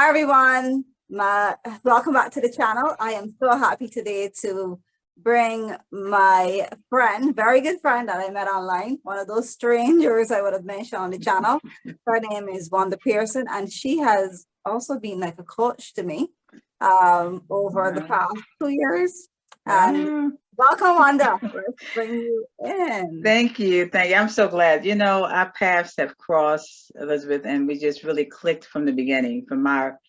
Hi everyone, welcome back to the channel. I am so happy today to bring my friend, very good friend that I met online, one of those strangers I would have mentioned on the channel. Her name is Wanda Pearson, and she has also been like a coach to me over the past 2 years. And welcome, Wanda. Let's bring you in. Thank you. Thank you. I'm so glad. You know, our paths have crossed, Elizabeth, and we just really clicked from the beginning, from our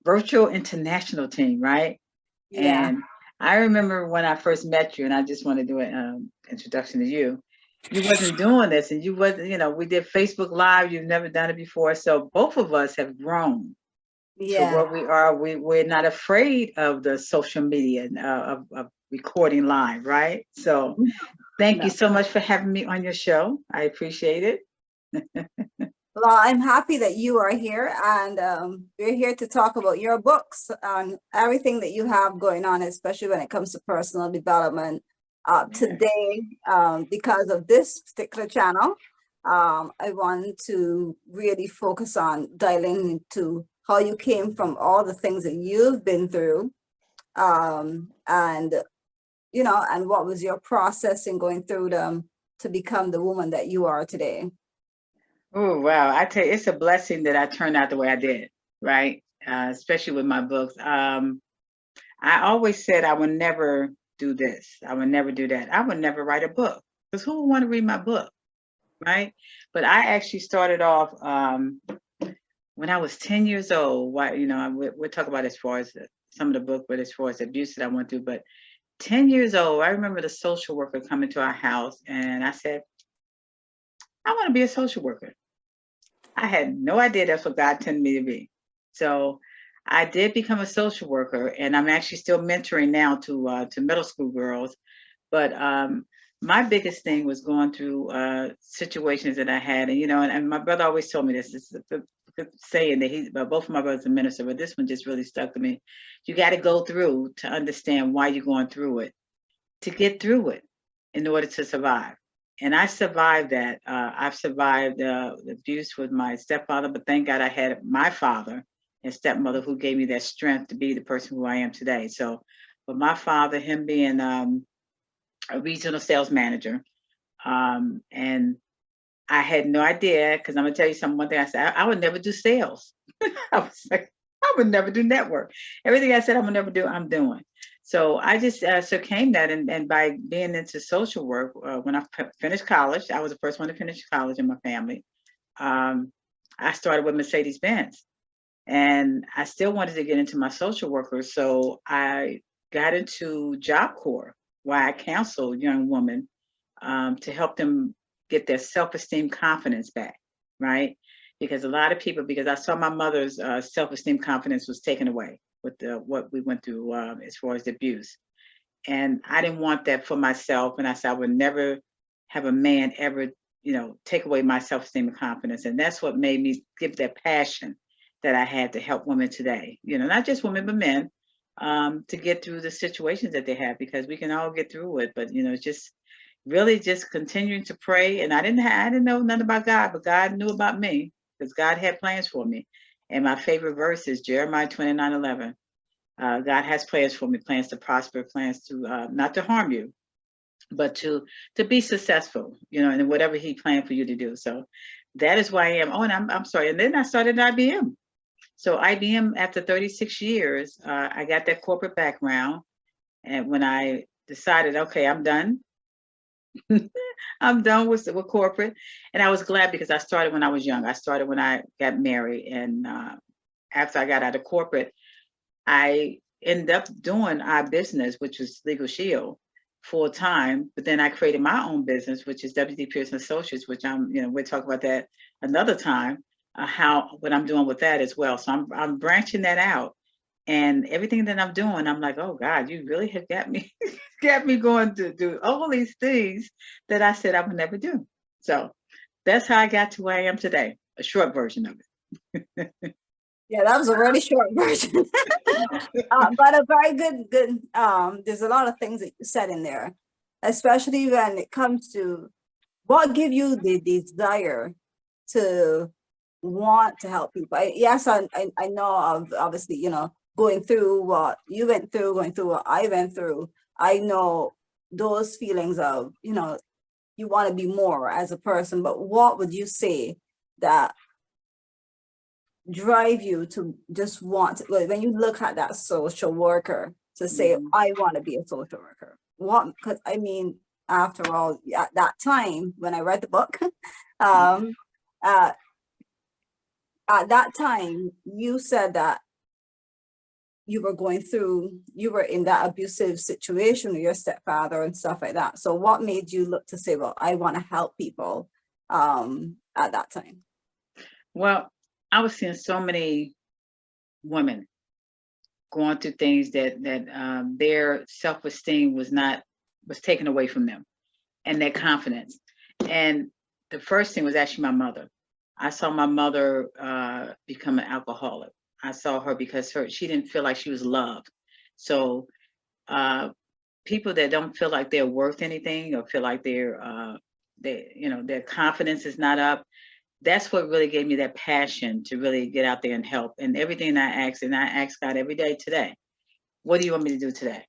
virtual international team, right? Yeah. And I remember when I first met you, and I just want to do an introduction to you. You wasn't doing this, and you wasn't, we did Facebook Live. You've never done it before. So both of us have grown to what we are. We're not afraid of the social media, of recording live, right? So thank you so much for having me on your show. I appreciate it. Well, I'm happy that you are here, and we're here to talk about your books and everything that you have going on, especially when it comes to personal development. Today, because of this particular channel, I want to really focus on dialing into how you came from all the things that you've been through, and what was your process in going through them to become the woman that you are today. Oh, wow. I tell you, it's a blessing that I turned out the way I did, right? Especially with my books. I always said I would never do this. I would never do that. I would never write a book, because who would want to read my book, right? But I actually started off when I was 10 years old. We'll talk about as far as some of the book, but as far as the abuse that I went through. But 10 years old, I remember the social worker coming to our house, and I said, I want to be a social worker. I had no idea that's what God intended me to be. So I did become a social worker, and I'm actually still mentoring now to middle school girls. But my biggest thing was going through situations that I had, and my brother always told me this. It's the saying that both of my brothers are ministers, but this one just really stuck to me. You got to go through to understand why you're going through it, to get through it in order to survive. And I survived that. I've survived the abuse with my stepfather, but thank God I had my father and stepmother who gave me that strength to be the person who I am today. So, but my father, him being a regional sales manager, and I had no idea, because I'm gonna tell you something. One thing I said, I would never do sales. I was like, I would never do network. Everything I said I would never do, I'm doing. So I just succumbed that, and by being into social work, when I finished college, I was the first one to finish college in my family. I started with Mercedes-Benz, and I still wanted to get into my social worker. So I got into Job Corps, where I counseled young women to help them get their self-esteem, confidence back, right? Because a lot of people, because I saw my mother's self-esteem, confidence was taken away with what we went through as far as the abuse. And I didn't want that for myself. And I said, I would never have a man ever, take away my self-esteem and confidence. And that's what made me give that passion that I had to help women today, not just women, but men, to get through the situations that they have, because we can all get through it. But, just really just continuing to pray. And I didn't know nothing about God, but God knew about me, because God had plans for me. And my favorite verse is Jeremiah 29:11. God has plans for me, plans to prosper, plans to not to harm you, but to be successful, in whatever He planned for you to do. So that is why I am. Oh, and I'm sorry. And then I started IBM. So IBM, after 36 years, I got that corporate background. And when I decided, okay, I'm done. I'm done with corporate. And I was glad, because I started when I was young. I started when I got married. And after I got out of corporate, I ended up doing our business, which was Legal Shield, full time. But then I created my own business, which is WD Pearson Associates, which we'll talk about that another time, what I'm doing with that as well. So I'm branching that out. And everything that I'm doing, I'm like, oh God, you really have got me, got me going to do all these things that I said I would never do. So that's how I got to where I am today. A short version of it. Yeah, that was a really short version, but a very good. There's a lot of things that you said in there, especially when it comes to what give you the desire to want to help people. Yes, I know of, obviously, you know, going through what you went through, going through what I went through. I know those feelings of, you know, you want to be more as a person, but what would you say that drive you to just want to, like, when you look at that social worker to say, Mhm. I want to be a social worker? What, because I mean, after all, at that time when I read the book, Mhm. um, uh, at that time, you said that you were going through, you were in that abusive situation with your stepfather and stuff like that. So what made you look to say, well, I want to help people at that time? Well, I was seeing so many women going through things that their self-esteem was taken away from them, and their confidence. And the first thing was actually my mother. I saw my mother become an alcoholic. I saw her because she didn't feel like she was loved. So uh, people that don't feel like they're worth anything, or feel like their confidence is not up, that's what really gave me that passion to really get out there and help. And everything and I ask God every day today, what do you want me to do today?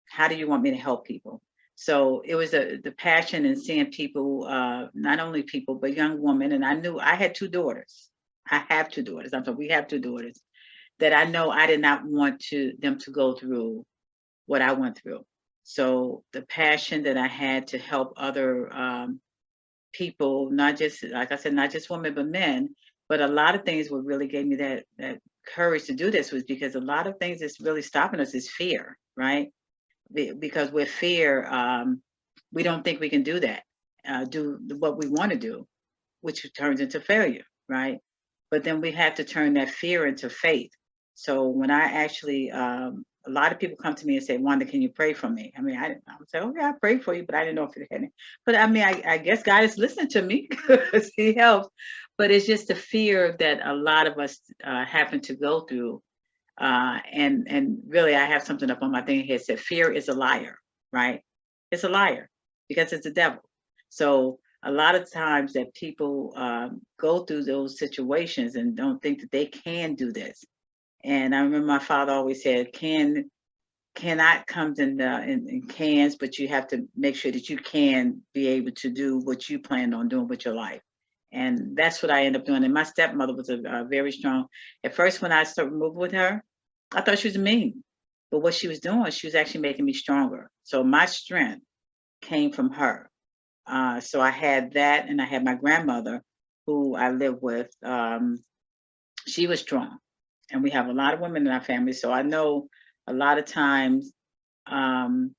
How do you want me to help people? So it was the passion and seeing people, not only people, but young women. And I knew I had two daughters. I have two daughters. I'm sorry, we have two daughters that I know I did not want them to go through what I went through. So the passion that I had to help other people, not just, like I said, not just women, but men, but a lot of things what really gave me that courage to do this was because a lot of things that's really stopping us is fear, right? Because with fear, we don't think we can do that, do what we want to do, which turns into failure, right? But then we have to turn that fear into faith. So when I actually, a lot of people come to me and say, Wanda, can you pray for me? I mean, I would say, okay, I pray for you, but I didn't know if it had any. But I mean, I guess God is listening to me because He helps. But it's just the fear that a lot of us happen to go through, and really, I have something up on my thing here. It said, "Fear is a liar," right? It's a liar because it's the devil. So a lot of times that people go through those situations and don't think that they can do this. And I remember my father always said, cannot comes in cans, but you have to make sure that you can be able to do what you planned on doing with your life." And that's what I ended up doing. And my stepmother was a very strong. At first, when I started moving with her, I thought she was mean, but what she was doing, she was actually making me stronger. So my strength came from her. So I had that, and I had my grandmother, who I lived with. She was strong, and we have a lot of women in our family. So I know a lot of times um,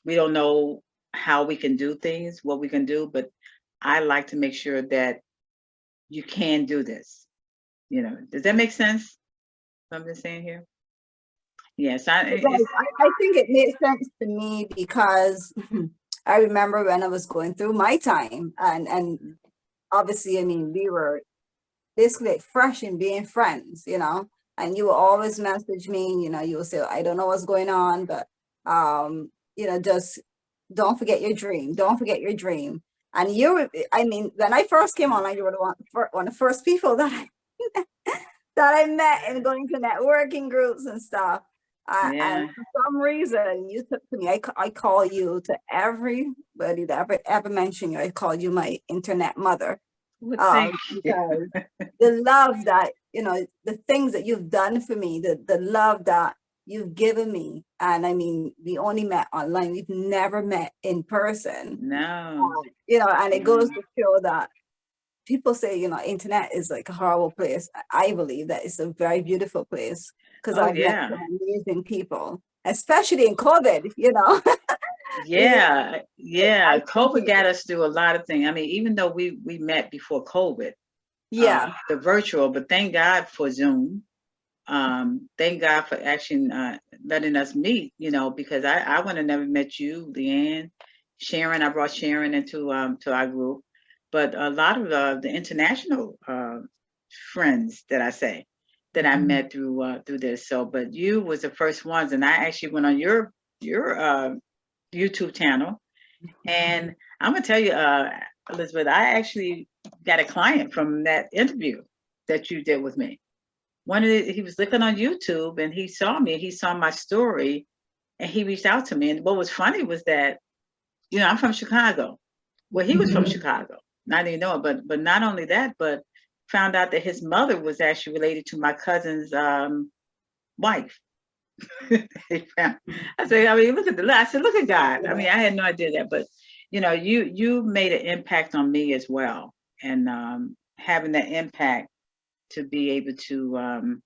we don't know how we can do things, what we can do, but I like to make sure that you can do this. Does that make sense? What I'm just saying here. Yes, It it's does. I think it made sense to me because I remember when I was going through my time, and obviously, I mean, we were basically like fresh in being friends, you know, and you will always message me, you know, you will say, I don't know what's going on, but, you know, just don't forget your dream. Don't forget your dream. And you were, I mean, when I first came online, you were one of the first people that that I met and going to networking groups and stuff. And yeah. for some reason, you took to me. I call you to everybody that ever mentioned you. I called you my internet mother, Well, thank you. because the love that, you know, the things that you've done for me, the love that you've given me. And I mean, we only met online. We've never met in person. No, You know, and it goes no. to show that people say, you know, internet is like a horrible place. I believe that it's a very beautiful place because Oh I've met yeah, some amazing people, especially in COVID, you know. We, yeah, I yeah. think, COVID got us through a lot of things. I mean, even though we met before COVID, yeah, the virtual, but thank God for Zoom. Thank God for actually letting us meet. Because I would have never met you, Leanne, Sharon. I brought Sharon into to our group, but a lot of the international friends that I say that I met through this. So, but you was the first ones, and I actually went on your YouTube channel, and I'm gonna tell you, Elizabeth, I actually got a client from that interview. that you did with me. He was looking on YouTube and he saw me, he saw my story, and he reached out to me. And what was funny was that, I'm from Chicago. Well, he was from Chicago. I didn't know it, but not only that, but found out that his mother was actually related to my cousin's wife. I said, look at God. I mean, I had no idea that, but you made an impact on me as well, and having that impact to be able to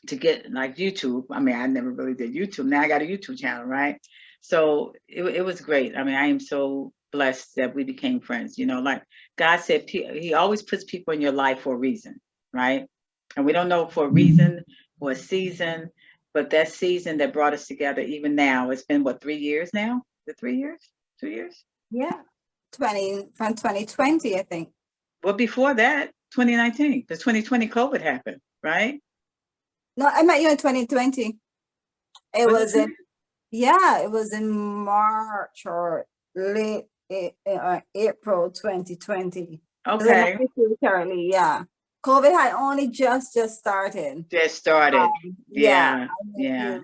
get like YouTube. I mean, I never really did YouTube. Now I got a YouTube channel, right? So it was great. I mean, I am so blessed that we became friends. Like God said, He always puts people in your life for a reason, right? And we don't know for a reason or a season, but that season that brought us together, even now, it's been what, 3 years now? Is it 3 years? 2 years? Yeah, from 2020, I think. Well, before that, 2019, because 2020 COVID happened, right? No, I met you in 2020. It was in March or late April 2020. Okay. Currently, yeah. COVID had only just started. Just started. Yeah. Yeah.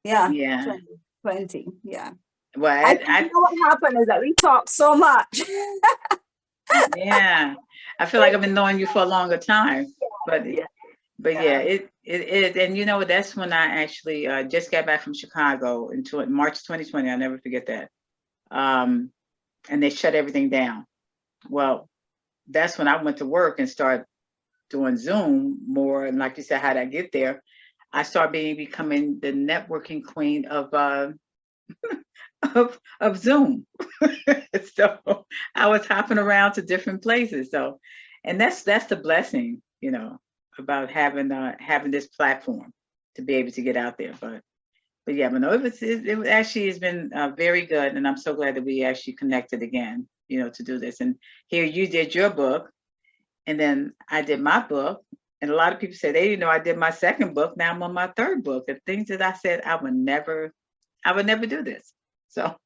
2020. Yeah. Well, I think what happened is that we talked so much. Yeah. I feel like I've been knowing you for a longer time, but yeah, and that's when I actually just got back from Chicago in March 2020. I'll never forget that. And they shut everything down. Well, that's when I went to work and started doing Zoom more. And like you said, how did I get there? I started becoming the networking queen of of Zoom. So I was hopping around to different places. So, and that's the blessing, about having this platform to be able to get out there. But yeah, but no, it actually has been very good, and I'm so glad that we actually connected again, to do this. And here you did your book, and then I did my book, and a lot of people said they didn't know I did my second book. Now I'm on my third book. The things that I said I would never do this. So.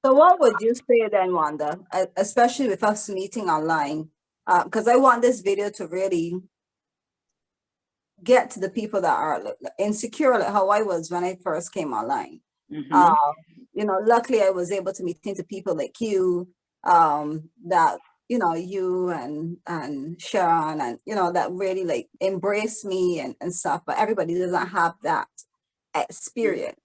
So what would you say then, Wanda, especially with us meeting online? Because I want this video to really get to the people that are insecure, like how I was when I first came online. Luckily I was able to meet into people like you, that you and Sharon, and that really like embrace me and stuff. But everybody doesn't have that experience.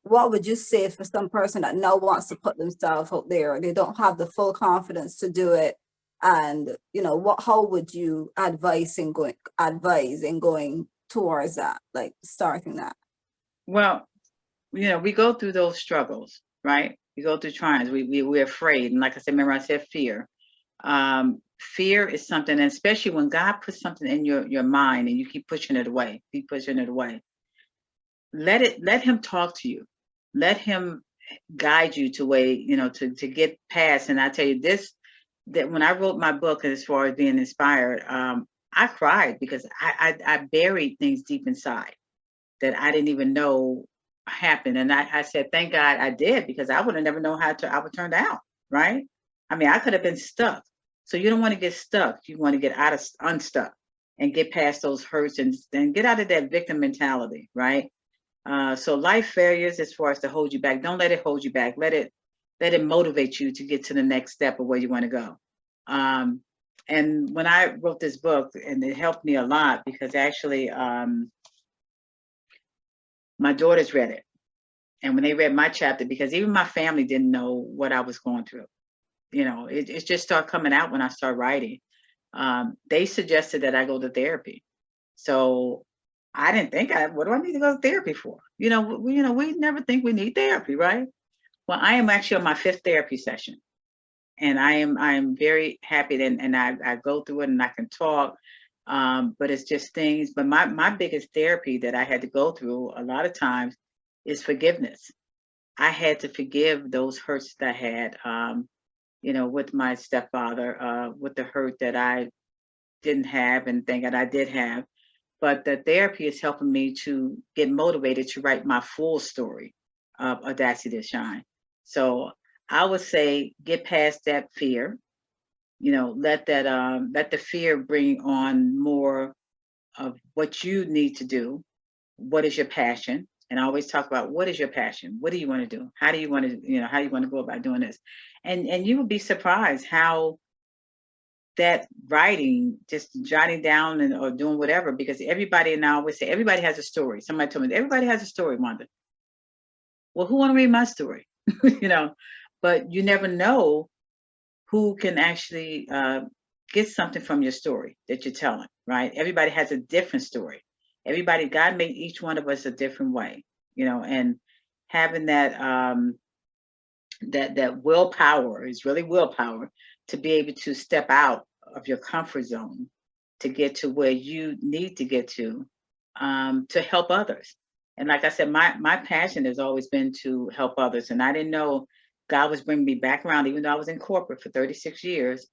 What would you say for some person that now wants to put themselves out there? They don't have the full confidence to do it. And, how would you advise in going towards that, like starting that? Well, we go through those struggles, right? We go through trials. We're afraid. And like I said, remember I said fear. Fear is something, and especially when God puts something in your mind and you keep pushing it away, let him talk to you. Let him guide you to way, to get past. And I tell you that when I wrote my book, as far as being inspired, I cried because I buried things deep inside that I didn't even know happened. And I said, thank God I did, because I would have never known how I would turn out, right? I mean, I could have been stuck. So you don't want to get stuck. You want to get unstuck and get past those hurts and get out of that victim mentality, right? So life failures, as far as to hold you back, don't let it hold you back. Let it motivate you to get to the next step of where you want to go. And when I wrote this book, and it helped me a lot, because actually my daughters read it. And when they read my chapter, because even my family didn't know what I was going through, it just started coming out when I started writing. They suggested that I go to therapy. So I didn't think what do I need to go to therapy for? We never think we need therapy, right? Well, I am actually on my 5th therapy session, and I am very happy, and I go through it and I can talk, but it's just things. But my biggest therapy that I had to go through a lot of times is forgiveness. I had to forgive those hurts that I had, with my stepfather, with the hurt that I didn't have and think that I did have. But the therapy is helping me to get motivated to write my full story of Audacity to Shine. So I would say get past that fear, let the fear bring on more of what you need to do. What is your passion? And I always talk about, what is your passion? What do you want to do? How do you want to, how you want to go about doing this? And you would be surprised how that writing, just jotting down or doing whatever, because everybody, and I always say, everybody has a story. Somebody told me, everybody has a story, Wanda. Well, who want to read my story? But you never know who can actually get something from your story that you're telling, right? Everybody has a different story. God made each one of us a different way, and having that that willpower is really willpower to be able to step out of your comfort zone to get to where you need to get to help others. And like I said, my passion has always been to help others. And I didn't know God was bringing me back around, even though I was in corporate for 36 years.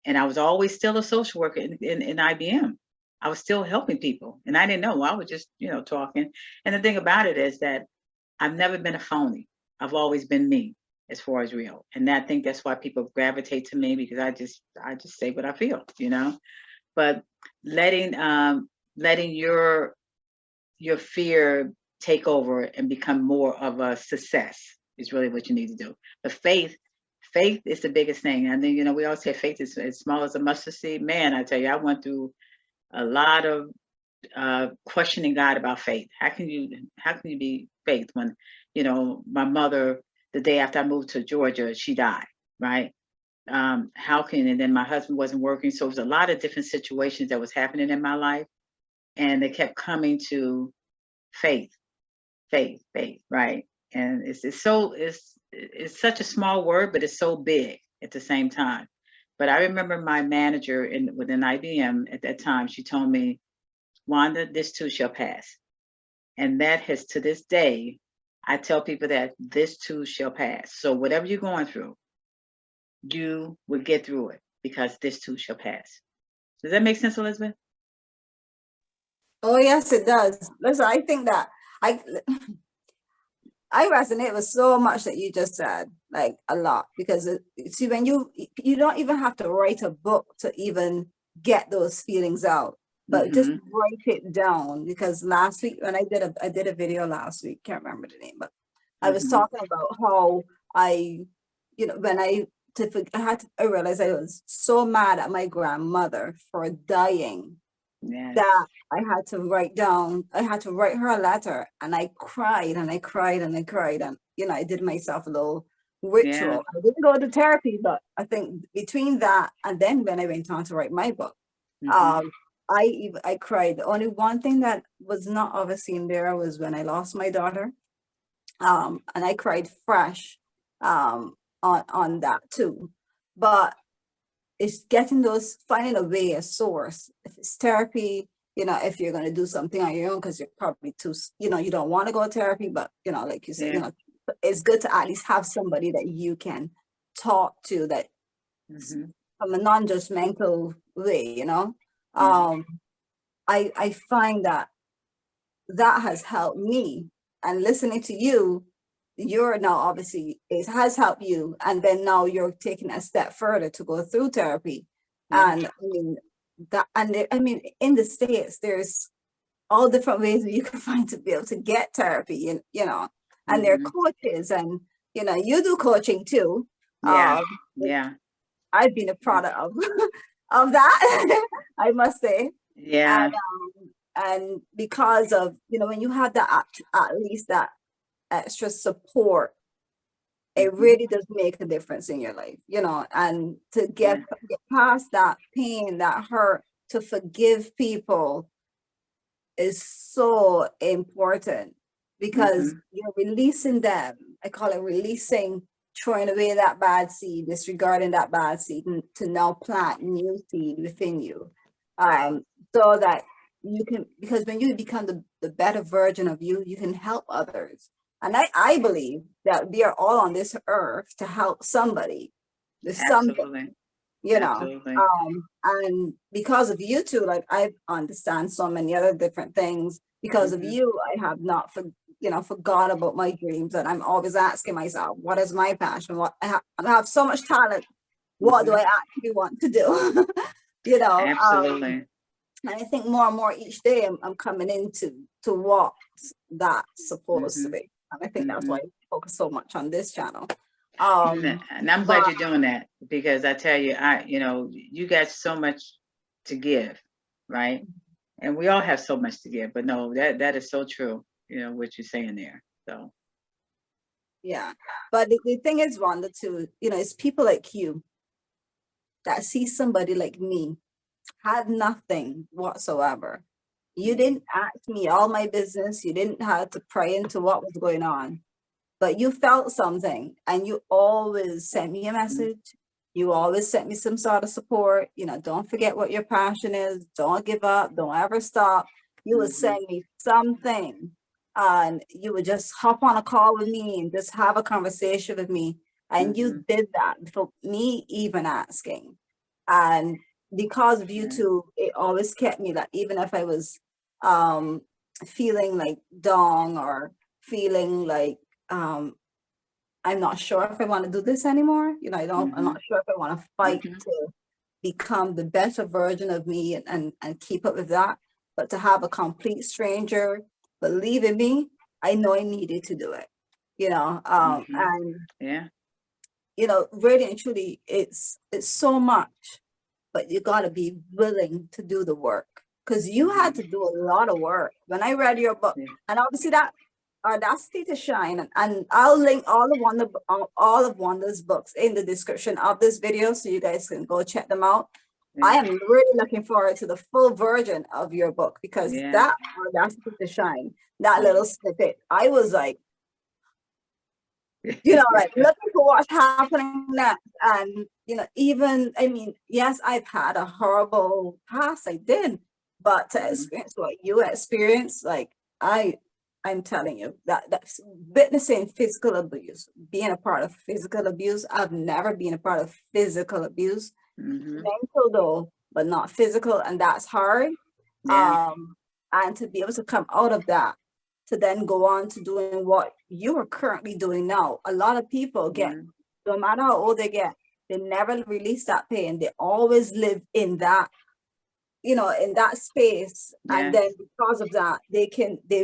And I was always still a social worker in IBM. I was still helping people. And I didn't know. I was just, talking. And the thing about it is that I've never been a phony. I've always been me as far as real. And I think that's why people gravitate to me, because I just say what I feel, But letting your fear take over and become more of a success is really what you need to do. But faith is the biggest thing. And then, we always say faith is as small as a mustard seed. Man, I tell you, I went through a lot of questioning God about faith. How can you be faith when, my mother, the day after I moved to Georgia, she died, right? And then my husband wasn't working. So it was a lot of different situations that was happening in my life. And they kept coming to faith, right? And it's such a small word, but it's so big at the same time. But I remember my manager within IBM at that time, she told me, Wanda, this too shall pass. And that has, to this day, I tell people that this too shall pass. So whatever you're going through, you will get through it, because this too shall pass. Does that make sense, Elizabeth? Oh, yes, it does. Listen, I think that I resonate with so much that you just said, like a lot, because see, when you don't even have to write a book to even get those feelings out, but just write it down. Because last week when I did a video last week, can't remember the name, but I was talking about how I realized I was so mad at my grandmother for dying. Yes. That I had to write her a letter, and I cried and I cried and I cried, and I did myself a little ritual. Yeah. I didn't go to therapy, but I think between that and then when I went on to write my book, I cried. The only one thing that was not obviously in there was when I lost my daughter, and I cried fresh on that too. But it's finding a way, a source. If it's therapy, if you're going to do something on your own, because you're probably too, you don't want to go to therapy, but, like you said, it's good to at least have somebody that you can talk to that from a non-judgmental way, I find that has helped me. And listening to you, you're now obviously, it has helped you, and then now you're taking a step further to go through therapy. And in the States there's all different ways you can find to be able to get therapy, and there are coaches, and you do coaching too. I've been a product of that. I must say. And because of when you have that, at least that extra support, it really does make a difference in your life, and to get past that pain, that hurt, to forgive people is so important, because you're releasing them. I call it releasing, throwing away that bad seed, disregarding that bad seed, and to now plant new seed within you, so that you can, because when you become the better version of you, you can help others. And I believe that we are all on this earth to help somebody with something, and because of you too, like I understand so many other different things. Because of you, I have not forgot about my dreams, and I'm always asking myself, what is my passion? I have so much talent what do I actually want to do? you know, Absolutely. and I think more and more each day I'm coming into to what that's supposed to Hmm. be. And I think that's Hmm. why I focus so much on this channel. And I'm glad But you're doing that, because I tell you, you got so much to give, right? And we all have so much to give, but no, that is so true, what you're saying there. So, yeah, but the thing is, Wanda, too, it's people like you that see somebody like me had nothing whatsoever. You didn't ask me all my business. You didn't have to pry into what was going on, but you felt something and you always sent me a mhm, message. You always sent me some sort of support. Don't forget what your passion is. Don't give up. Don't ever stop. You would mhm, send me something and you would just hop on a call with me and just have a conversation with me. And you mhm, did that for me even asking. And because of you yeah, two, it always kept me that even if I was um feeling like down or feeling like um I'm not sure if I want to do this anymore. I'm mhm, not sure if I want to fight mhm, to become the better version of me and keep up with that. But to have a complete stranger believe in me, I know I needed to do it. mhm, And yeah, really and truly, it's so much, but you got to be willing to do the work because you had mhm, to do a lot of work. When I read your book, yeah, and obviously that audacity to shine, and I'll link all of Wanda's books in the description of this video so you guys can go check them out. I yeah, am really looking forward to the full version of your book because yeah, that audacity to shine, that yeah. little snippet, I was like, like looking for what's happening next. And, even, I mean, yes, I've had a horrible past, I did, but to Mhm, experience what you experienced, like, I'm telling you that's witnessing physical abuse, being a part of physical abuse. I've never been a part of physical abuse, mhm, mental though, but not physical, and that's hard. yeah, Um, and to be able to come out of that, to then go on to doing what you are currently doing now. A lot of people get, mhm, no matter how old they get, they never release that pain. They always live in that, in that space. And then yes, because of that, they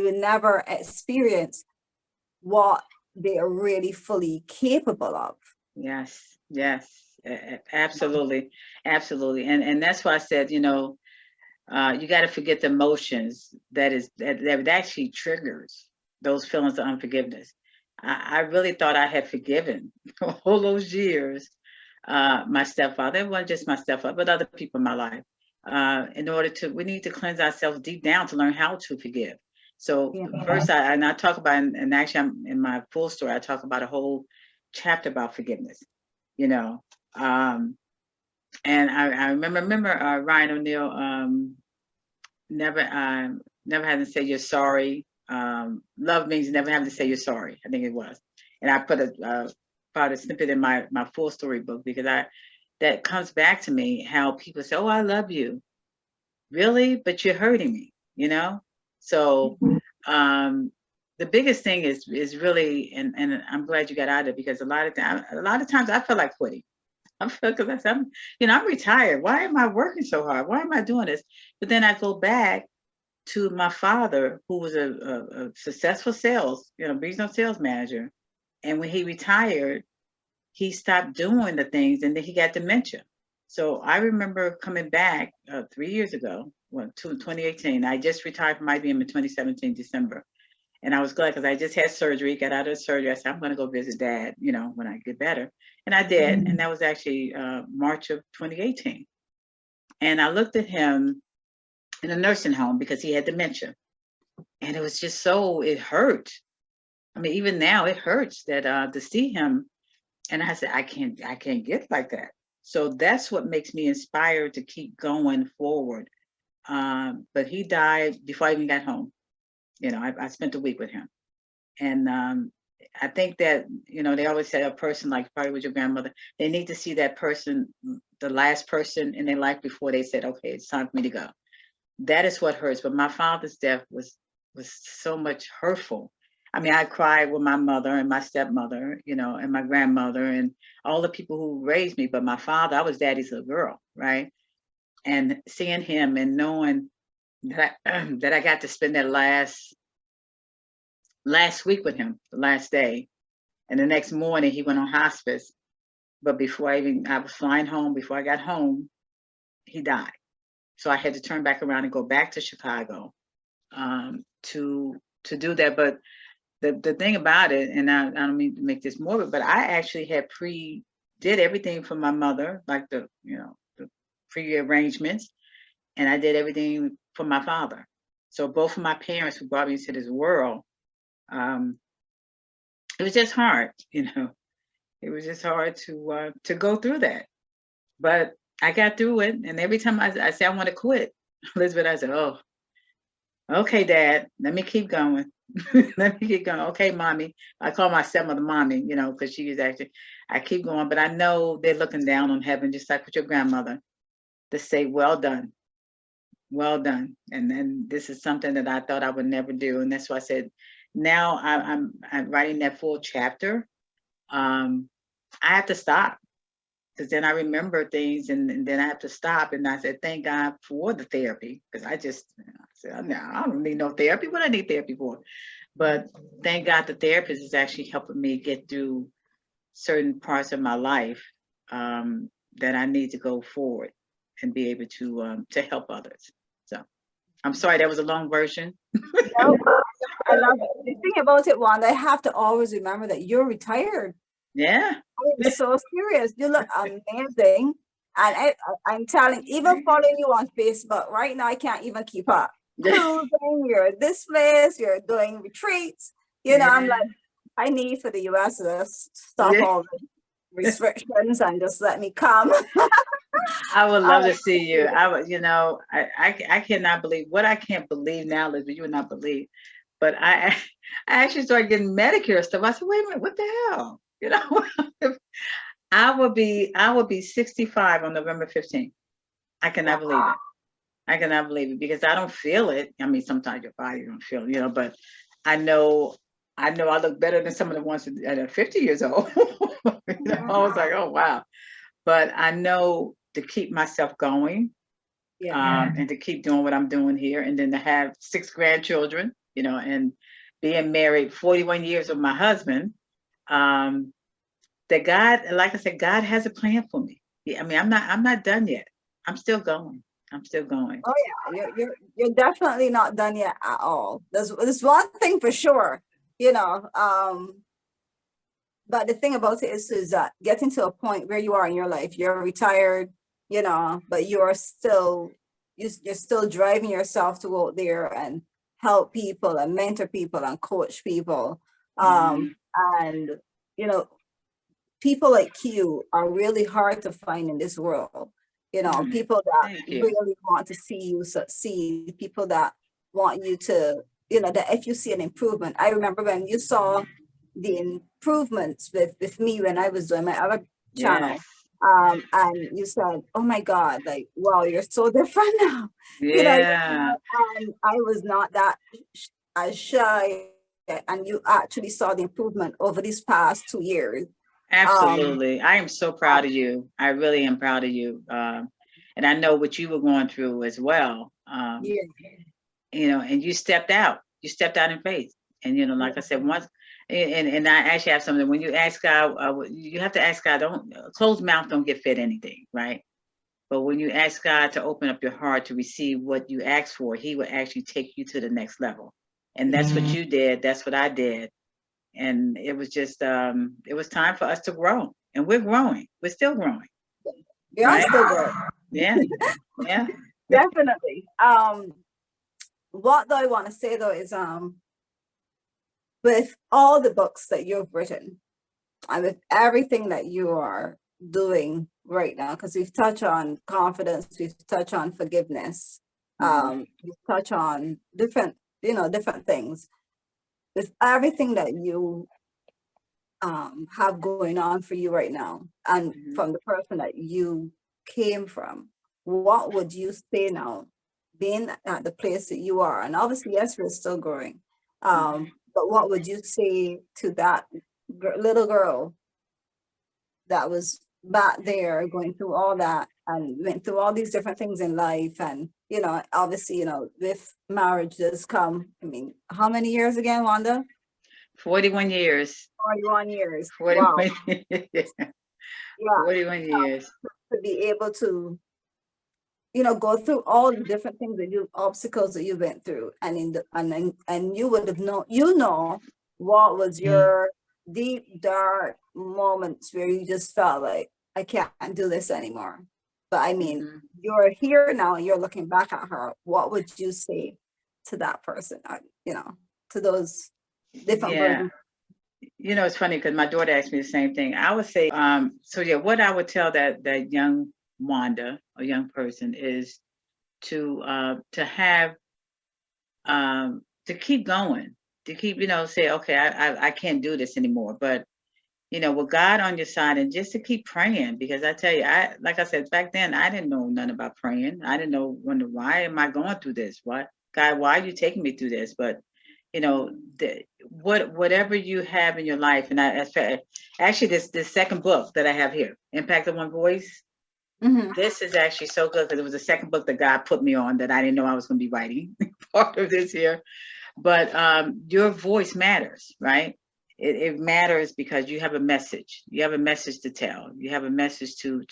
will never experience what they are really fully capable of. yes, yes, absolutely, absolutely. And that's why I said, you got to forget the emotions that actually triggers those feelings of unforgiveness. I really thought I had forgiven all those years my stepfather. It wasn't just my stepfather, but other people in my life. We need to cleanse ourselves deep down to learn how to forgive. So Yeah. first, I talk about, and actually, I'm in my full story. I talk about a whole chapter about forgiveness. You know, um, and I remember Ryan O'Neill. Never having to say you're sorry. Love means never having to say you're sorry. I think it was, and I put a snippet in my full story book because that comes back to me how people say, "Oh, I love you," really, but you're hurting me, So, um, the biggest thing is really, and I'm glad you got out of it because a lot of times I feel like quitting. I feel because I'm retired. Why am I working so hard? Why am I doing this? But then I go back to my father, who was a successful regional sales manager. And when he retired, he stopped doing the things and then he got dementia. So I remember coming back 3 years ago, 2018. I just retired from IBM in 2017, December. And I was glad because I just had surgery, got out of surgery. I said, I'm going to go visit dad, when I get better. And I did. And that was actually March of 2018. And I looked at him in a nursing home because he had dementia. And it was just it hurt. I mean, even now it hurts that to see him. And I said, I can't get like that. So that's what makes me inspired to keep going forward. But he died before I even got home. I spent a week with him. And I think that, they always say a person like probably with your grandmother, they need to see that person, the last person in their life before they said, okay, it's time for me to go. That is what hurts. But my father's death was so much hurtful. I mean, I cried with my mother and my stepmother, and my grandmother and all the people who raised me. But my father, I was daddy's little girl, right? And seeing him and knowing that that I got to spend that last week with him, the last day, and the next morning he went on hospice. But before I was flying home. Before I got home, he died. So I had to turn back around and go back to Chicago to do that. But the thing about it, and I don't mean to make this morbid, but I actually had did everything for my mother, like the pre-arrangements, and I did everything for my father. So both of my parents who brought me into this world, it was just hard, It was just hard to go through that. But I got through it, and every time I say I want to quit, Elizabeth, I said, "Oh, okay, Dad, let me keep going." Let me keep going. Okay, mommy. I call my stepmother mommy, because she was actually, I keep going, but I know they're looking down on heaven, just like with your grandmother, to say, well done, well done. And then this is something that I thought I would never do. And that's why I said, now I'm writing that full chapter. I have to stop, because then I remember things, and then I have to stop. And I said, thank God for the therapy, because I said, no, I don't need no therapy. What I need therapy for? But thank God the therapist is actually helping me get through certain parts of my life that I need to go forward and be able to help others. So I'm sorry, that was a long version. No, I love it. The thing about it, Wanda, I have to always remember that you're retired. Yeah. I'm so serious. You look amazing. And I'm telling, even following you on Facebook right now, I can't even keep up. Cruising, you're at this place, you're doing retreats. I'm like, I need for the US to just stop all the restrictions and just let me come. I would love to see you. I would, I cannot believe what I can't believe now, Liz, but you would not believe. But I actually started getting Medicare stuff. I said, wait a minute, what the hell? I will be 65 on November 15th. I cannot believe it. I cannot believe it, because I don't feel it. I mean, sometimes your body don't feel it, but I know I look better than some of the ones that are 50 years old. I was like, oh, wow. But I know to keep myself going, and to keep doing what I'm doing here, and then to have 6 grandchildren, and being married 41 years with my husband, that God, like I said, God has a plan for me. I mean, I'm not done yet. I'm still going. I'm still going. Oh yeah, you're definitely not done yet at all. There's one thing for sure, but the thing about it is that getting to a point where you are in your life, you're retired, but you're still driving yourself to go out there and help people and mentor people and coach people. And people like you are really hard to find in this world. People that really want to see you succeed, people that want you to, that if you see an improvement. I remember when you saw the improvements with me when I was doing my other channel. And you said, oh my God, like, wow, you're so different now. Yeah. And I was not that as shy, and you actually saw the improvement over these past 2 years. Absolutely. I am so proud of you. I really am proud of you. And I know what you were going through as well. And you stepped out. You stepped out in faith. And, like I said, once, and I actually have something, when you ask God, you have to ask God, closed mouth don't get fed anything, right? But when you ask God to open up your heart to receive what you ask for, he will actually take you to the next level. And that's what you did. That's what I did. And it was just, it was time for us to grow, and we're growing. We're still growing. We are still growing. Yeah, yeah, definitely. What do I want to say though is, with all the books that you've written, and with everything that you are doing right now, because we've touched on confidence, we've touched on forgiveness, we've touched on different things. With everything that you have going on for you right now, and from the person that you came from, what would you say now, being at the place that you are? And obviously, yes, we're still growing. But what would you say to that little girl that was back there going through all that and went through all these different things in life? And, you know, obviously, you know, with marriage does come, I mean, how many years again, Wanda? 41 years. 41 years. Wow. 41 years. Yeah. 41 years. To be able to, you know, go through all the different things that you, obstacles that you went through, and in the, and you would have known, you know, what was your deep dark moments where you just felt like, I can't do this anymore. But I mean, you're here now and you're looking back at her. What would you say to that person? You know, to those different versions? You know, it's funny because my daughter asked me the same thing. I would say, so yeah, what I would tell that young Wanda, a young person, is to have to keep going, to keep, you know, say, okay, I can't do this anymore, but you know, with God on your side, and just to keep praying, because I tell you, like I said, back then I didn't know nothing about praying. I didn't know, wonder, why am I going through this? What, God, why are you taking me through this? But you know, whatever you have in your life, and actually this second book that I have here, Impact of One Voice. This is actually so good because it was the second book that God put me on that I didn't know I was going to be writing part of this here. But your voice matters, right? It matters because you have a message. You have a message to tell. You have a message to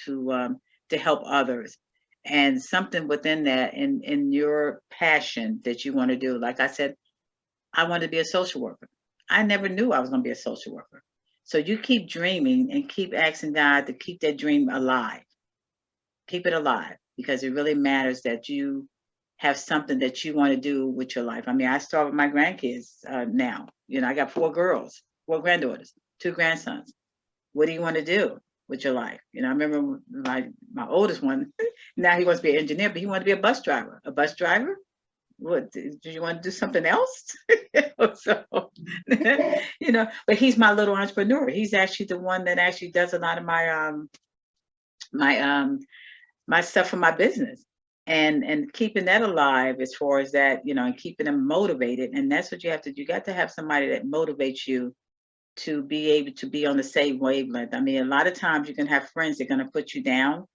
help others, and something within that, in your passion that you want to do. Like I said, I wanted to be a social worker. I never knew I was going to be a social worker. So you keep dreaming and keep asking God to keep that dream alive. Keep it alive, because it really matters that you have something that you want to do with your life. I mean, I start with my grandkids now. You know, I got 4 girls, 4 granddaughters, 2 grandsons. What do you want to do with your life? You know, I remember my oldest one, now he wants to be an engineer, but he wanted to be a bus driver. A bus driver? What, do you want to do something else? So, you know, but he's my little entrepreneur. He's actually the one that actually does a lot of my stuff for my business, and keeping that alive as far as that, you know, and keeping them motivated. And that's what you have to do. You got to have somebody that motivates you to be able to be on the same wavelength. I mean, a lot of times you can have friends that are going to put you down.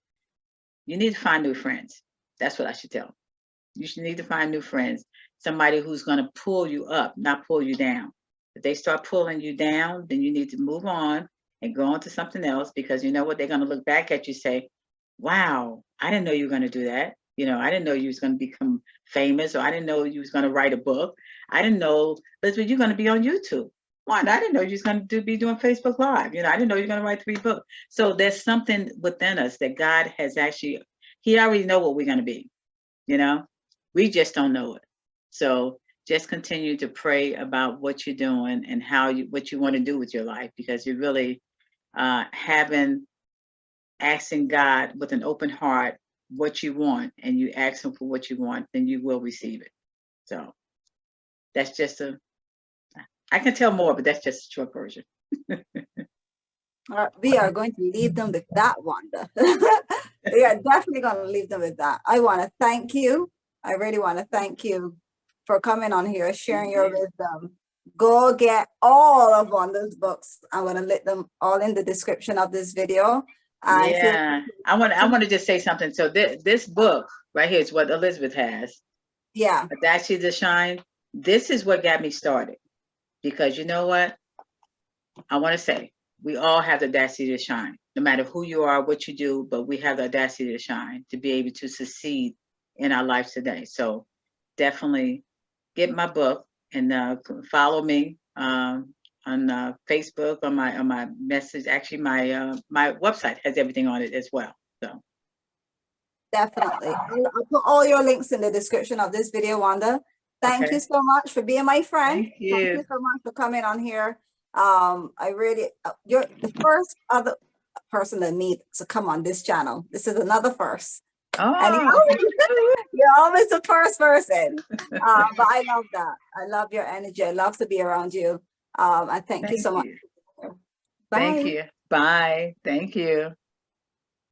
You need to find new friends. That's what I should tell. You should need to find new friends, somebody who's going to pull you up, not pull you down. If they start pulling you down, then you need to move on and go on to something else, because you know what, they're going to look back at you, say, wow, I didn't know you were going to do that. You know, I didn't know you was going to become famous, or I didn't know you was going to write a book. I didn't know, Elizabeth, you're going to be on YouTube. One, I didn't know you was going to be doing Facebook Live. You know, I didn't know you're going to write 3 books. So there's something within us that God has actually, he already know what we're going to be, you know, we just don't know it. So just continue to pray about what you're doing and what you want to do with your life, because you're really asking God with an open heart what you want, and you ask him for what you want, then you will receive it. So that's just I can tell more, but that's just a short version. We are going to leave them with that, Wanda. We are definitely going to leave them with that. I want to thank you. I really want to thank you for coming on here, sharing your wisdom. Go get all of Wanda's books. I'm going to let them all in the description of this video. Yeah, I want to just say something. So this book right here is what Elizabeth has. Yeah. Audacity to Shine. This is what got me started, because you know what? I want to say, we all have the audacity to shine, no matter who you are, what you do, but we have the audacity to shine, to be able to succeed in our lives today. So definitely get my book and follow me on Facebook, on my message. Actually, my website has everything on it as well. So definitely, I'll put all your links in the description of this video, Wanda. Thank you so much for being my friend. Thank you so much for coming on here. I really, you're the first other person that needs to come on this channel. This is another first. Oh. You're always the first person. But I love that. I love your energy. I love to be around you. And thank you so much. Bye. Thank you. Bye. Thank you.